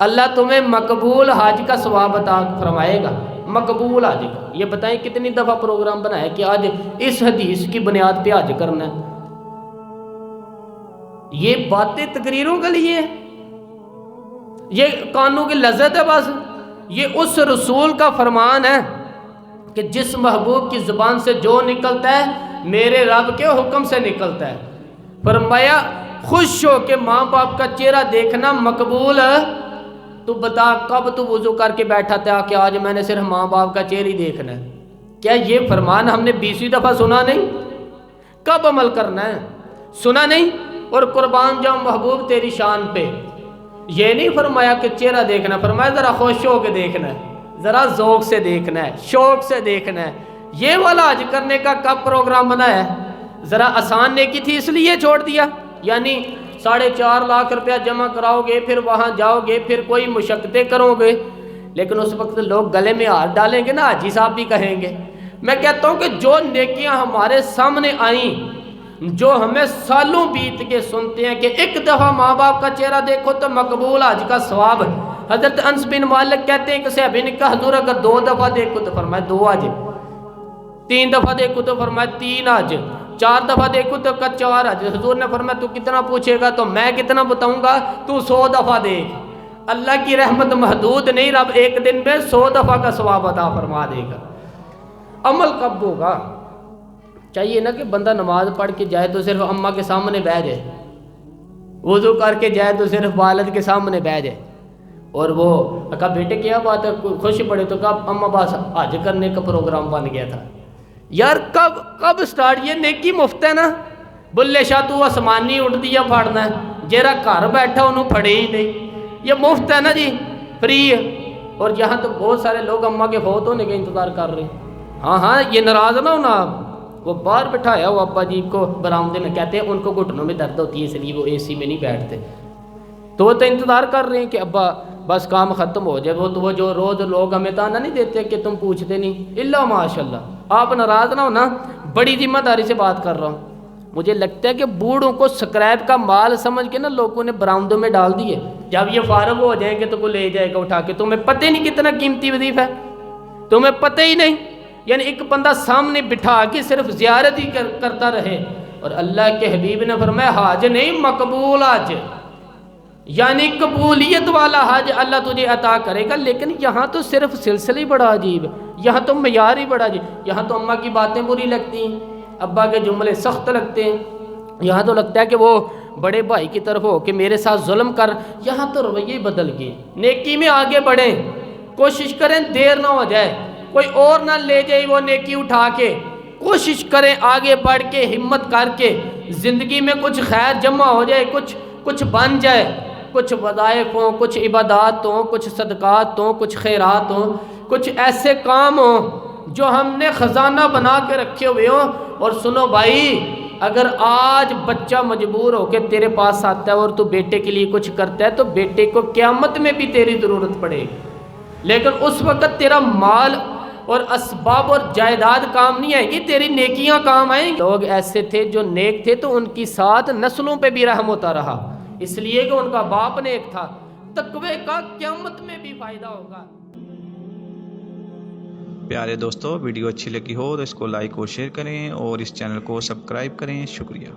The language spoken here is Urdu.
اللہ تمہیں مقبول حج کا ثواب عطا فرمائے گا، مقبول حج کا۔ یہ بتائیں کتنی دفعہ پروگرام بنایا کہ آج اس حدیث کی بنیاد پہ حج کرنا ہے۔ یہ باتیں تقریروں کے لیے، یہ کانوں کی لذت ہے بس۔ یہ اس رسول کا فرمان ہے کہ جس محبوب کی زبان سے جو نکلتا ہے میرے رب کے حکم سے نکلتا ہے۔ فرمایا خوش ہو کے ماں باپ کا چہرہ دیکھنا مقبول ہے۔ تو بتا کب تو وضو کر کے بیٹھا تھا کہ آج میں نے صرف ماں باپ کا چہرہ ہی دیکھنا ہے؟ کیا یہ فرمان ہم نے 20ویں دفعہ سنا نہیں؟ کب عمل کرنا ہے؟ سنا نہیں؟ اور قربان جاؤں محبوب تیری شان پہ، یہ نہیں فرمایا کہ چہرہ دیکھنا، فرمایا ذرا خوش ہو کے دیکھنا ہے، ذرا ذوق سے دیکھنا ہے، شوق سے دیکھنا ہے۔ یہ والا حج کرنے کا کب پروگرام بنایا ہے؟ ذرا آسان نیکی تھی اس لیے چھوڑ دیا، یعنی 4.5 لاکھ روپیہ جمع کراؤ گے، پھر وہاں جاؤ گے، پھر کوئی مشقتیں کرو گے، لیکن اس وقت لوگ گلے میں ہاتھ ڈالیں گے نا، حاجی صاحب بھی کہیں گے۔ میں کہتا ہوں کہ جو نیکیاں ہمارے سامنے آئیں، جو ہمیں سالوں بیت کے سنتے ہیں کہ ایک دفعہ ماں باپ کا چہرہ دیکھو تو مقبول حج کا ثواب۔ حضرت انس بن مالک کہتے ہیں کہ صحابی نے کہا حضور اگر 2 دفعہ دیکھو تو فرمایا 2 حج، 3 دفعہ دیکھو تو فرمایا 3 حج، 4 دفعہ دیکھو تو 4 حج۔ حضور نے فرمایا تو کتنا پوچھے گا تو میں کتنا بتاؤں گا، تو 100 دفعہ دیکھ۔ اللہ کی رحمت محدود نہیں، رب ایک دن میں 100 دفعہ کا ثواب عطا فرما دے گا۔ عمل کب ہوگا؟ چاہیے نا کہ بندہ نماز پڑھ کے جائے تو صرف اماں کے سامنے بیٹھ جائے، وضو کر کے جائے تو صرف والد کے سامنے بیٹھ جائے، اور وہ کہا بیٹے کیا بات ہے، خوش پڑے تو کہا اماں بس حج کرنے کا پروگرام بن گیا تھا۔ یار کب سٹارٹ؟ یہ نیکی مفت ہے نا، بلے شاہ تو آسمانی اٹھ دیا پھاڑنا ہے، جیرا گھر بیٹھا انہوں پھڑے ہی نہیں، یہ مفت ہے نا جی، فری ہے۔ اور یہاں تو بہت سارے لوگ اماں کے فوت ہونے کا انتظار کر رہے ہیں۔ ہاں یہ ناراض نہ ہونا آپ، وہ باہر بٹھایا وہ ابا جی کو برآمدے میں، کہتے ہیں ان کو گھٹنوں میں درد ہوتی ہے اس لیے وہ اے سی میں نہیں بیٹھتے، تو وہ تو انتظار کر رہے ہیں کہ ابا بس کام ختم ہو جائے۔ وہ جو روز لوگ ہمیں تانا نہیں دیتے کہ تم پوچھتے نہیں، اللہ ماشاء اللہ۔ آپ ناراض نہ ہونا، بڑی ذمہ داری سے بات کر رہا ہوں۔ مجھے لگتا ہے کہ بوڑھوں کو سکریپ کا مال سمجھ کے نا لوگوں نے برآمدوں میں ڈال دیے، جب یہ فارغ ہو جائیں گے تو کوئی لے جائے گا اٹھا کے، تمہیں پتہ ہی نہیں کتنا قیمتی وظیفہ ہے، تمہیں پتہ ہی نہیں۔ یعنی ایک بندہ سامنے بٹھا کے صرف زیارت ہی کرتا رہے، اور اللہ کے حبیب نے فرمایا حج نہیں مقبول حج، یعنی قبولیت والا حج اللہ تجھے عطا کرے گا۔ لیکن یہاں تو صرف سلسلہ بڑا عجیب ہے، یہاں تو معیار ہی بڑا عجیب، یہاں تو اماں کی باتیں بری لگتی ہیں، ابا کے جملے سخت لگتے ہیں، یہاں تو لگتا ہے کہ وہ بڑے بھائی کی طرف ہو کہ میرے ساتھ ظلم کر۔ یہاں تو رویے بدل گئے۔ نیکی میں آگے بڑھیں، کوشش کریں دیر نہ ہو جائے، کوئی اور نہ لے جائے وہ نیکی اٹھا کے، کوشش کریں آگے بڑھ کے ہمت کر کے زندگی میں کچھ خیر جمع ہو جائے، کچھ بن جائے، کچھ وظائف ہوں، کچھ عبادات ہوں، کچھ صدقات ہوں، کچھ خیرات ہوں، کچھ ایسے کام ہوں جو ہم نے خزانہ بنا کے رکھے ہوئے ہوں۔ اور سنو بھائی، اگر آج بچہ مجبور ہو کے تیرے پاس آتا ہے اور تو بیٹے کے لیے کچھ کرتا ہے تو بیٹے کو قیامت میں بھی تیری ضرورت پڑے گی، لیکن اس وقت تیرا مال اور اسباب اور جائیداد کام نہیں آئیں گی، تیری نیکیاں کام آئیں گی۔ لوگ ایسے تھے جو نیک تھے تو ان کی ساتھ نسلوں پہ بھی رحم ہوتا رہا، اس لیے کہ ان کا باپ نیک تھا۔ تقوی کا قیامت میں بھی فائدہ ہوگا۔ پیارے دوستو، ویڈیو اچھی لگی ہو تو اس کو لائک اور شیئر کریں، اور اس چینل کو سبسکرائب کریں۔ شکریہ۔